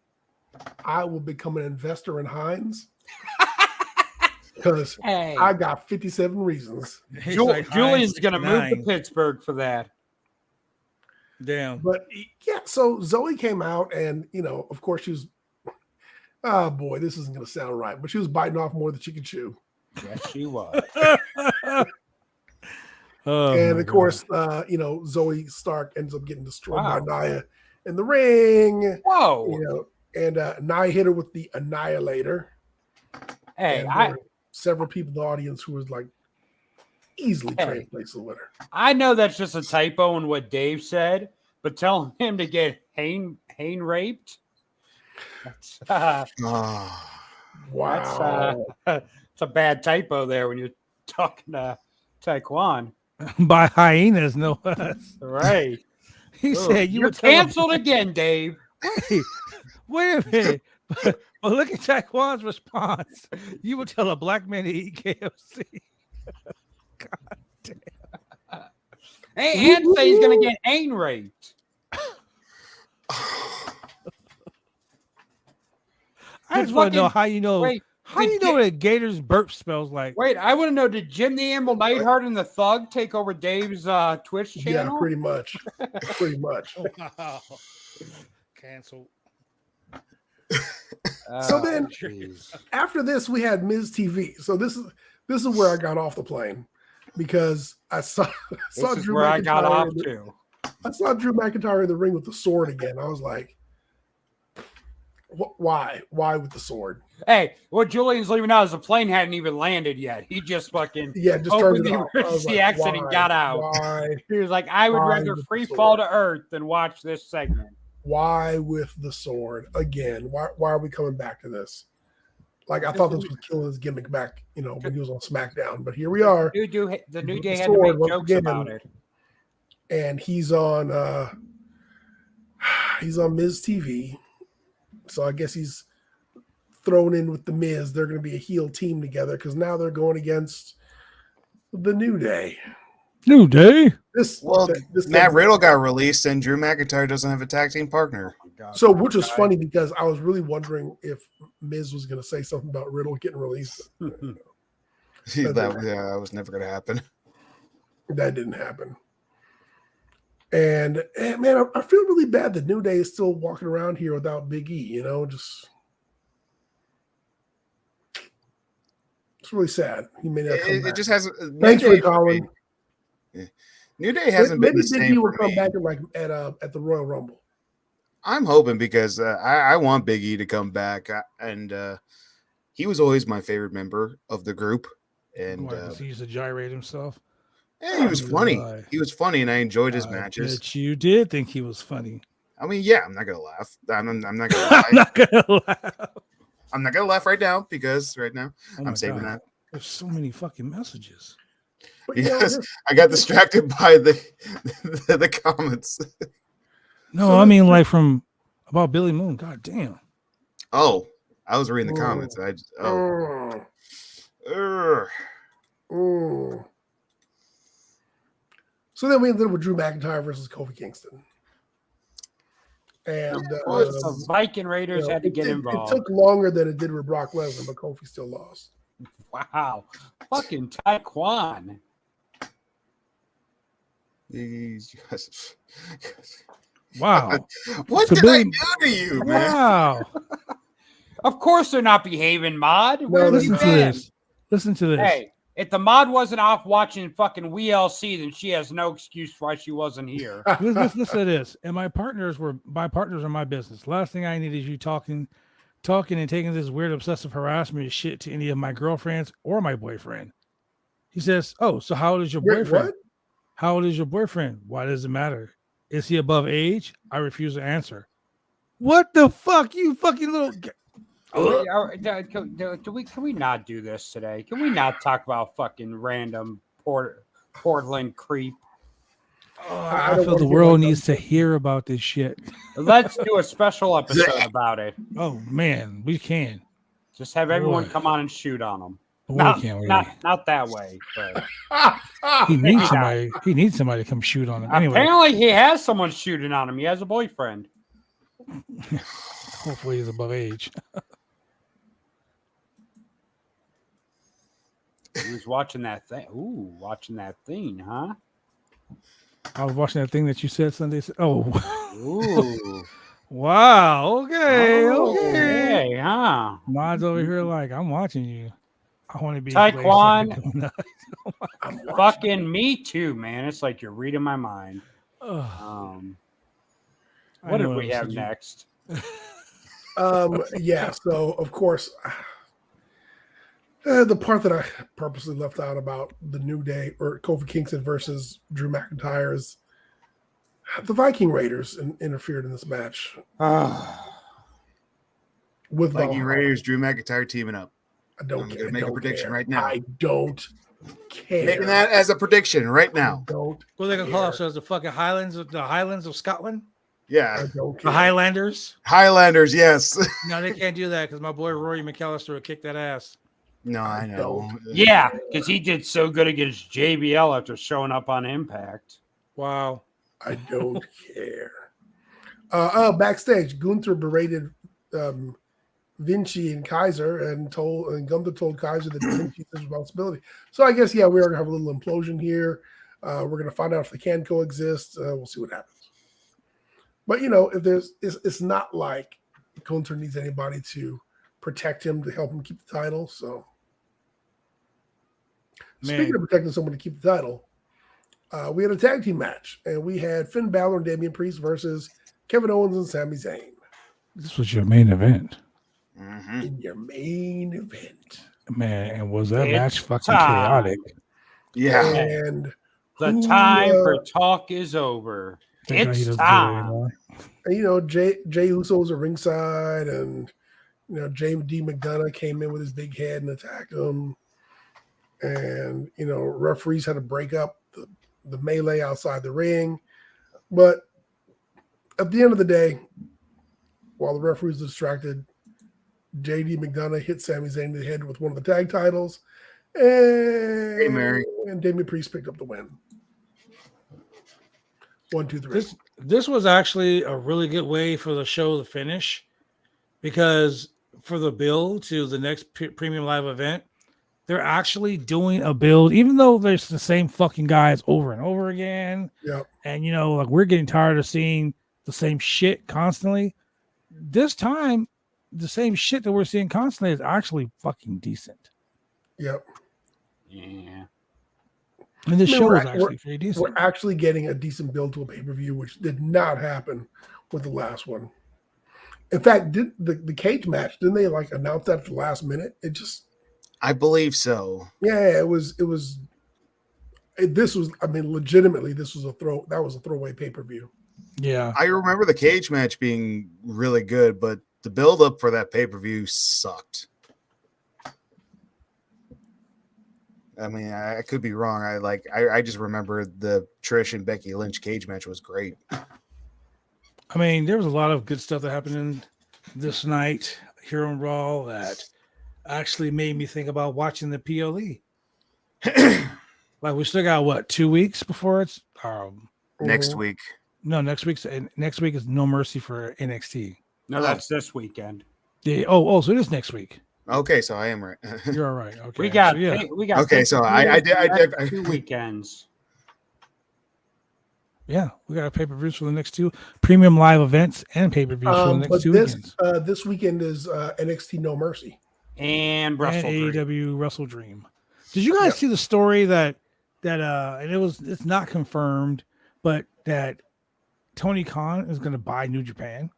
I will become an investor in Heinz because I got 57 reasons. Julian's going to move to Pittsburgh for that. Damn. But yeah, so Zoe came out and, of course she was, oh boy, this isn't going to sound right, but she was biting off more than she could chew. Yes, she was. And of course, Zoe Stark ends up getting destroyed by Nia in the ring. Whoa. And Nia hit her with the Annihilator. Hey, several people in the audience who was like easily translates the winner. I know that's just a typo in what Dave said, but telling him to get Hayne raped. That's, wow. It's a bad typo there when you're talking to Taekwon. By hyenas, no less. Right. He said you're canceled again, Dave. Wait a minute. But look at Taekwon's response. You would tell a black man to eat KFC. God damn. And say he's going to get Hayne raped. I just want to know how you know. How do you know what a gator's burp smells like? Wait, I want to know, did Jim the Animal Neidhart and the Thug take over Dave's Twitch channel? Yeah, pretty much. Pretty much. Wow. Cancel. So then after this, we had Ms. TV. So this is where I got off the plane because I saw Drew McIntyre. I got off too. I saw Drew McIntyre in the ring with the sword again. I was like, why? Why with the sword? Hey, what Julian's leaving out is the plane hadn't even landed yet. He just fucking just opened the emergency exit and got out. Why? He was like, I would rather free fall to earth than watch this segment. Why with the sword again? Why are we coming back to this? Like I thought this was killing his gimmick back, when he was on SmackDown, but here we are. The New Day had to make jokes about it. And he's on Miz TV. So I guess he's thrown in with the Miz. They're going to be a heel team together because now they're going against the New Day. New Day? Matt Riddle got released and Drew McIntyre doesn't have a tag team partner. So, which was funny because I was really wondering if Miz was going to say something about Riddle getting released. That was never going to happen. That didn't happen. And man, I feel really bad that New Day is still walking around here without Big E, just it's really sad. He may not come back. It just hasn't. Thanks for calling. New Day hasn't been the same. Maybe Big E will come back at the Royal Rumble. I'm hoping because I want Big E to come back, and he was always my favorite member of the group. And he used to gyrate himself. Yeah, he was funny. He was funny, and I enjoyed his matches. But you did think he was funny. I mean, yeah, I'm not gonna laugh. I'm not gonna lie. I'm not gonna laugh. I'm not gonna laugh right now because right now I'm saving that. There's so many fucking messages. Yes, I got distracted by the comments. No, I mean like from about Billy Moon. God damn. Oh, I was reading the comments. So then we ended up with Drew McIntyre versus Kofi Kingston. And the Viking Raiders had to get involved. It took longer than it did with Brock Lesnar, but Kofi still lost. Wow. Fucking Taekwon. Wow. What did I do to you, man? Wow. Of course they're not behaving, Mod. No, listen to this. Listen to this. Hey, if the Mod wasn't off watching fucking WLC, then she has no excuse why she wasn't here. Listen to this. And my partners are my business. Last thing I need is you talking and taking this weird obsessive harassment shit to any of my girlfriends or my boyfriend. He says, "Oh, so how old is your boyfriend? What? How old is your boyfriend? Why does it matter? Is he above age?" I refuse to answer. What the fuck, you fucking little... Can we not do this today? Can we not talk about fucking random Portland creep? I feel the world needs to hear about this shit. Let's do a special episode about it. Oh man, we can. Just have everyone come on and shoot on them. Not that way. But he needs somebody. He needs somebody to come shoot on him. Anyway. Apparently, he has someone shooting on him. He has a boyfriend. Hopefully he's above age. He was watching that thing. Ooh, watching that thing, huh? I was watching that thing that you said Sunday. Oh, Ooh. wow. Okay, Oh, okay. hey, huh? Mod's over here like, I'm watching you. I want to be Taekwon. I'm watching. Fucking me too, man. It's like you're reading my mind. Ugh, I What know did we what have else you- next? Yeah, so of course, the part that I purposely left out about the New Day or Kofi Kingston versus Drew McIntyre is the Viking Raiders interfered in this match with Viking Valhalla. Raiders, Drew McIntyre teaming up. I don't I'm care. gonna make a Don't prediction care. right now. I don't care. Making that as a prediction right I now. don't. What are they gonna call care. ourselves? The fucking Highlands of Scotland? Yeah. I don't The care. Highlanders? Highlanders, yes. No, they can't do that because my boy Rory McAllister will kick that ass. No, I know. don't. Yeah, because he did so good against JBL after showing up on Impact. Wow. I don't care. Backstage, Gunther berated Vinci and Kaiser and Gunther told Kaiser that Vinci's his responsibility. So I guess, yeah, we are going to have a little implosion here. We're going to find out if they can coexist. We'll see what happens. But, you know, if it's not like Gunther needs anybody to protect him to help him keep the title. So speaking of protecting someone to keep the title, we had a tag team match, and we had Finn Balor and Damian Priest versus Kevin Owens and Sami Zayn. This was your main event. Mhm. In your main event. Man, and was that It's match fucking time. chaotic? Yeah. And The who, time for talk is over. Thank God he It's doesn't do that time. anymore. you know, Jay Uso was at ringside, and you know, James D. McDonough came in with his big head and attacked him. And you know, referees had to break up the melee outside the ring. But at the end of the day, while the referees were distracted, JD McDonough hit Sami Zayn in the head with one of the tag titles. And, Mary. and Damian Priest picked up the win. 1, 2, 3. This was actually a really good way for the show to finish, because for the build to the next premium live event, they're actually doing a build, even though there's the same fucking guys over and over again. Yep. And you know, like, we're getting tired of seeing the same shit constantly. This time, the same shit that we're seeing constantly is actually fucking decent. Yep. Yeah. And this I mean, show we're- is actually pretty decent. We're actually getting a decent build to a pay-per-view, which did not happen with the last one. In fact, did the cage match, didn't they like announce that at the last minute? It just, I believe so. yeah, this was, I mean, legitimately, that was a throwaway pay-per-view. Yeah. I remember the cage match being really good, but the build-up for that pay-per-view sucked. I mean, I could be wrong. I just remember the Trish and Becky Lynch cage match was great. I mean, there was a lot of good stuff that happened in this night here on Raw that actually made me think about watching the PLE. Like, we still got what, 2 weeks before it's Next Mhm. week. no, next week is No Mercy for NXT. No, that's this weekend. Yeah, so it is next week. Okay, so I am right. You're all right. Okay. We got so, yeah. Okay, so I did 2 weekends. Yeah, we got pay-per-views for the next 2 premium live events and pay-per-views for the next But 2 weekends. this weekend is NXT No Mercy. And And Wrestle Dream. AEW Wrestle Dream. Did you guys see the story that and it's not confirmed, but that Tony Khan is going to buy New Japan?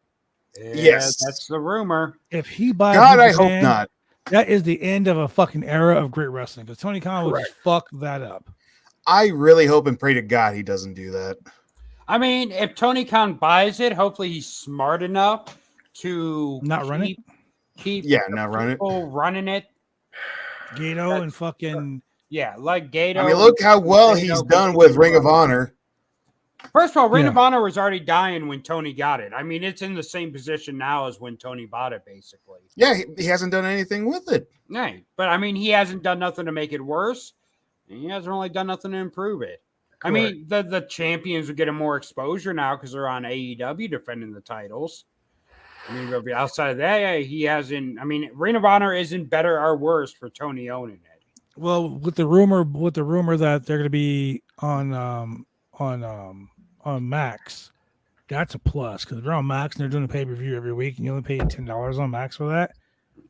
Yeah, Yes. that's the rumor. If he buys God, New I hope Japan, not. that is the end of a fucking era of great wrestling, because Tony Khan would just fuck that up. I really hope and pray to God he doesn't do that. I mean, if Tony Khan buys it, hopefully he's smart enough to Not run it? Keep Not run it. people running it. Gato and fucking Yeah, like Gato. I mean, look how well he's done with Ring of Honor. First of all, Ring Yeah. of Honor was already dying when Tony got it. I mean, it's in the same position now as when Tony bought it, basically. Yeah, he hasn't done anything with it. Right. But I mean, he hasn't done nothing to make it worse. And he hasn't really done nothing to improve it. I mean, the champions are getting more exposure now because they're on AEW defending the titles. I mean, but outside of that, yeah, he hasn't. I mean, Ring of Honor isn't better or worse for Tony owning it. Well, with the rumor that they're going to be on Max, that's a plus because they're on Max and they're doing a pay per view every week, and you only pay $10 on Max for that.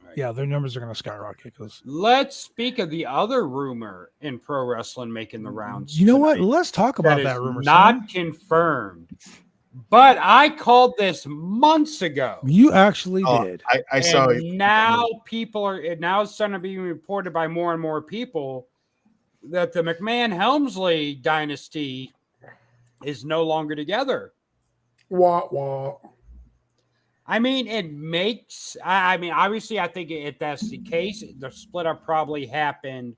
Right. Yeah, their numbers are going to skyrocket. Because let's speak of the other rumor in pro wrestling making the rounds. You know what? Let's talk about that rumor. Not confirmed, but I called this months ago. You actually did. I saw it. Now it's starting to be reported by more and more people that the McMahon-Helmsley dynasty is no longer together. Wah, wah. I mean, it makes. I mean, obviously, I think if that's the case, the split up probably happened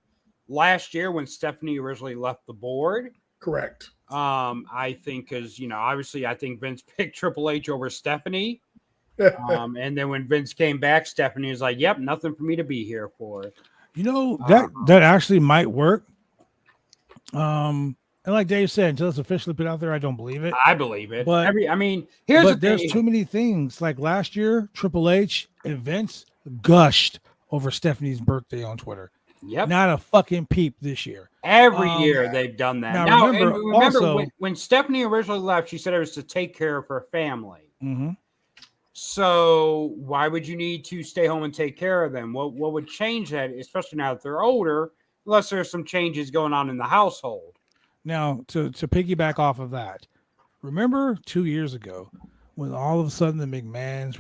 last year when Stephanie originally left the board. Correct. I think because obviously, I think Vince picked Triple H over Stephanie. And then when Vince came back, Stephanie was like, "Yep, nothing for me to be here for." That actually might work. And like Dave said, until it's officially put out there, I don't believe it. I believe it. But there's too many things. Like last year, Triple H and Vince gushed over Stephanie's birthday on Twitter. Yep. Not a fucking peep this year. Every year they've done that. Now remember also, when Stephanie originally left, she said it was to take care of her family. Mm-hmm. So why would you need to stay home and take care of them? What would change that, especially now that they're older, unless there's some changes going on in the household? Now, to piggyback off of that, remember 2 years ago when all of a sudden the McMahons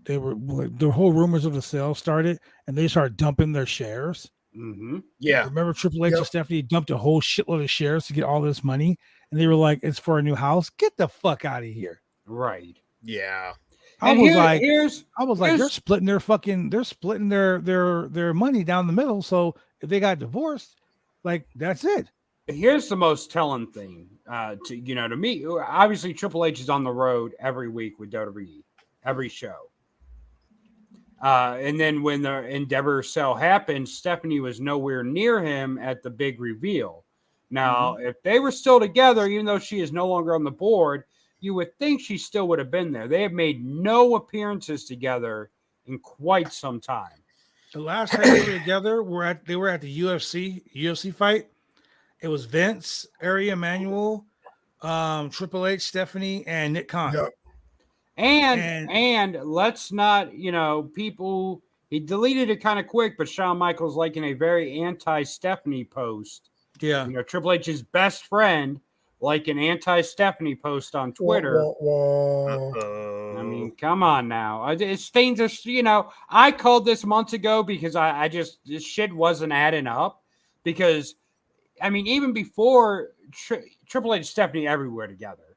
the whole rumors of the sale started and they started dumping their shares? Mm-hmm. Yeah. Remember Triple H and Stephanie dumped a whole shitload of shares to get all this money, and they were like, "It's for a new house. Get the fuck out of here!" Right. Yeah. I was like, they're splitting their money down the middle. So if they got divorced, like that's it. Here's the most telling thing to me. Obviously, Triple H is on the road every week with WWE, every show. And then when the Endeavor sale happened, Stephanie was nowhere near him at the big reveal. Now, if they were still together, even though she is no longer on the board, you would think she still would have been there. They have made no appearances together in quite some time. The last time they were together, they were at the UFC fight. It was Vince, Ari Emanuel, Triple H, Stephanie, and Nick Khan. Yep. And let's not, people, he deleted it kind of quick, but Shawn Michaels liking a very anti-Stephanie post. Yeah. Triple H's best friend like an anti-Stephanie post on Twitter. I mean, come on now. It's things are, I called this months ago because I just, this shit wasn't adding up because, I mean, even before Triple H and Stephanie everywhere together,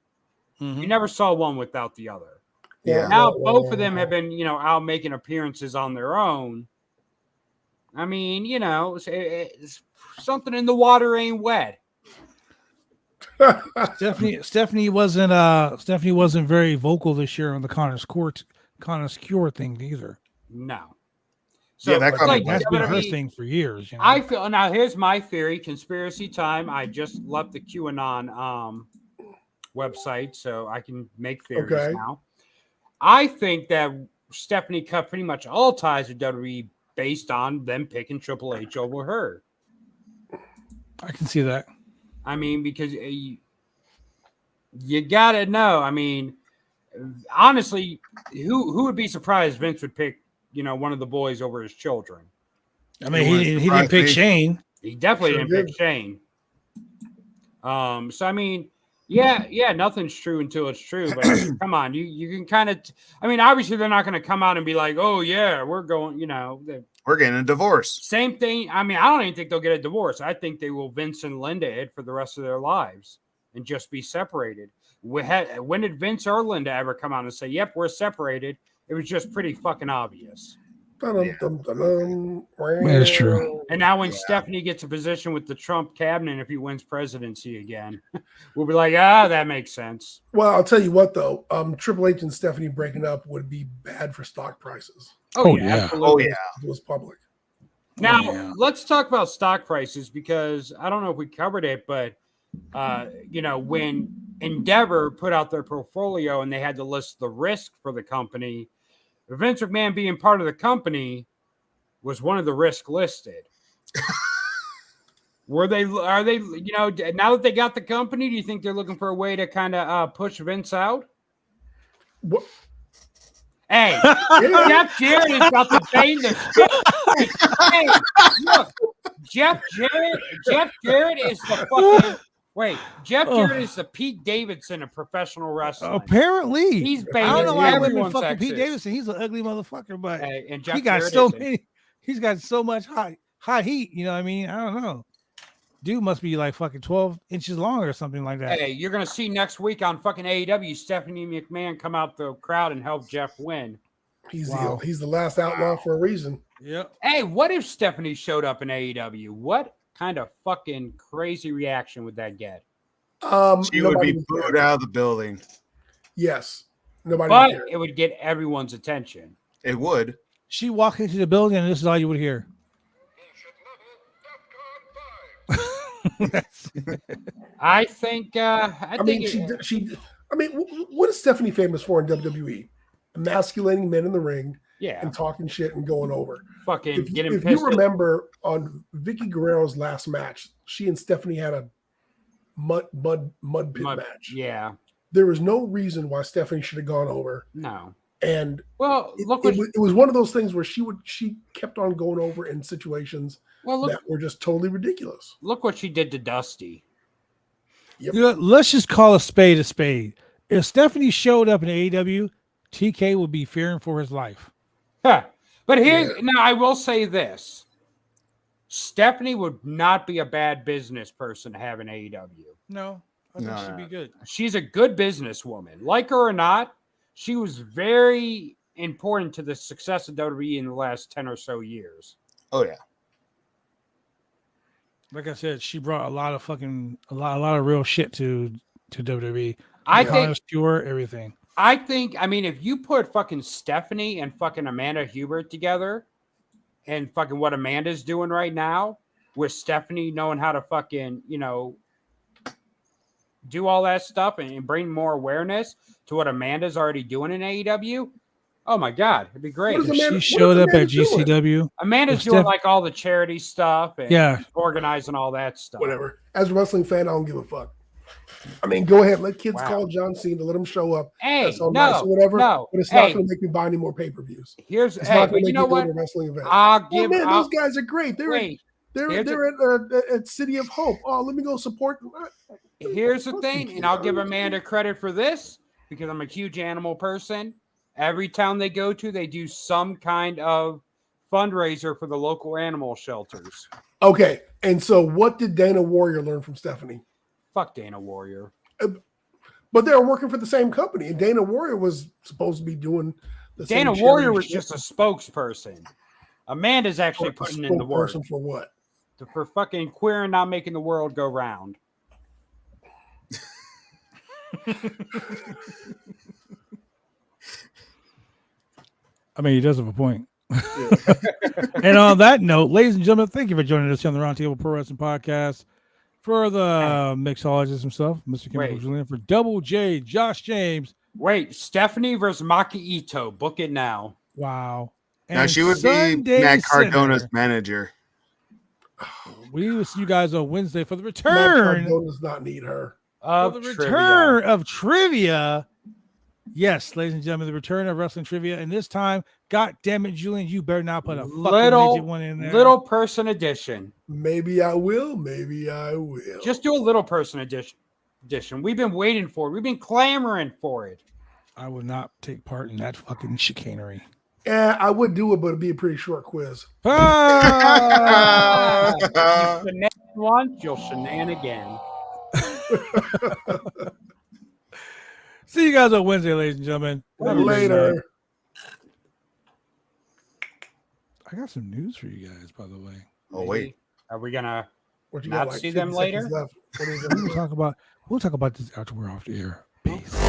you never saw one without the other. Yeah. Now both of them have been, out making appearances on their own. I mean, it's something in the water ain't wet. Stephanie wasn't very vocal this year on the Connoisseur thing either. No. So yeah, that's been her thing for years. I feel now. Here's my theory: conspiracy time. I just left the QAnon website, so I can make theories now. I think that Stephanie cut pretty much all ties with WWE based on them picking Triple H over her. I can see that. I mean, because you gotta know. I mean, honestly, who would be surprised Vince would pick, one of the boys over his children? I mean, he didn't pick Shane. He definitely didn't pick Shane. So I mean, yeah, nothing's true until it's true. But come on, you can kind of. I mean, obviously they're not going to come out and be like, "Oh yeah, we're going," we're getting a divorce. Same thing. I mean, I don't even think they'll get a divorce. I think they will Vince and Linda it for the rest of their lives and just be separated. When did Vince or Linda ever come out and say, "Yep, we're separated"? It was just pretty fucking obvious. That's true. And now when Stephanie gets a position with the Trump cabinet, if he wins presidency again, we'll be like, that makes sense. Well, I'll tell you what, though. Triple H and Stephanie breaking up would be bad for stock prices. Oh, yeah. Absolutely. If it was public. Now, let's talk about stock prices because I don't know if we covered it, but, when Endeavor put out their portfolio and they had to list the risk for the company, Vince McMahon being part of the company was one of the risks listed. Are they, now that they got the company, do you think they're looking for a way to kind of push Vince out? What? Hey, Jeff Jarrett is about to bang the shit. Hey, look, Jeff Jarrett is the fucking. Wait, Jeff Jarrett is the Pete Davidson of professional wrestling. Apparently, he's I banging don't know why women everyone's fucking exes. Pete Davidson. He's an ugly motherfucker, but And Jeff he got Jarrett so isn't. many. He's got so much hot heat. You know what I mean? I don't know. Dude must be like fucking 12 inches long or something like that. Hey, you're gonna see next week on fucking AEW, Stephanie McMahon come out the crowd and help Jeff win. He's Wow. he's the last outlaw for a reason. Yep. Hey, what if Stephanie showed up in AEW? What kind of fucking crazy reaction would that get? She would be booed out of the building. Yes. Nobody But would care. it would get everyone's attention. It would. She walked into the building and this is all you would hear. I think. I mean, what is Stephanie famous for in WWE? Emasculating men in the ring yeah, and talking shit and going over. fucking getting If pissed. you remember on Vicky Guerrero's last match, she and Stephanie had a mud pit match. Yeah, There was no reason why Stephanie should have gone over. no. And Well, look it was one of those things where she kept on going over in situations that were just totally ridiculous. look what she did to Dusty. Yep. You know, let's just call a spade a spade. If Stephanie showed up in AEW, TK would be fearing for his life. Huh. But now I will say this: Stephanie would not be a bad business person to have in AEW. No, I think she'd be good. She's a good businesswoman. Like her or not, she was very important to the success of WWE in the last 10 or so years. Oh yeah. Like I said, she brought a lot of real shit to WWE. I think Stewart, everything. I mean, if you put fucking Stephanie and fucking Amanda Hubert together and fucking what Amanda's doing right now with Stephanie knowing how to fucking, do all that stuff and bring more awareness to what Amanda's already doing in AEW. Oh my God, it'd be great. She showed up at GCW. Amanda's doing like all the charity stuff and organizing all that stuff. Whatever. As a wrestling fan, I don't give a fuck. I mean, go ahead. Let kids call John Cena. Let him show up. Hey, That's all nice or whatever. But it's not going to make me buy any more pay-per-views. It's not going to make me go to a wrestling event. Those guys are great. They're at City of Hope. Oh, let me go support them. Here's the thing, and I'll give Amanda credit for this because I'm a huge animal person. Every town they go to, they do some kind of fundraiser for the local animal shelters. Okay, and so what did Dana Warrior learn from Stephanie? Fuck Dana Warrior. But they were working for the same company, and Dana Warrior was supposed to be doing the same. Dana Warrior was just a spokesperson. Amanda's actually putting in the work. For what? For fucking queer and not making the world go round. I mean, he does have a point. Yeah. And on that note, ladies and gentlemen, thank you for joining us here on the Roundtable Pro Wrestling Podcast. For the mixologist himself, Mr. Chemical Julian, for Double J, Josh James. Wait, Stephanie versus Maki Ito. Book it now. Wow. And now she would be Matt Cardona's manager. We will see you guys on Wednesday for the return. Matt Cardona does not need her. For the return of trivia. Yes, ladies and gentlemen, the return of wrestling trivia. And this time, God damn it, Julian, you better not put a fucking midget one in there. Little person edition. Maybe I will. Maybe I will. Just do a little person edition. We've been waiting for it. We've been clamoring for it. I would not take part in that fucking chicanery. Yeah, I would do it, but it'd be a pretty short quiz. You shenan once, you'll shenan again. See you guys on Wednesday, ladies and gentlemen. Later. I got some news for you guys, by the way. Oh, wait. Are we gonna not see them later? Left. We'll talk about this after we're off the air. Peace.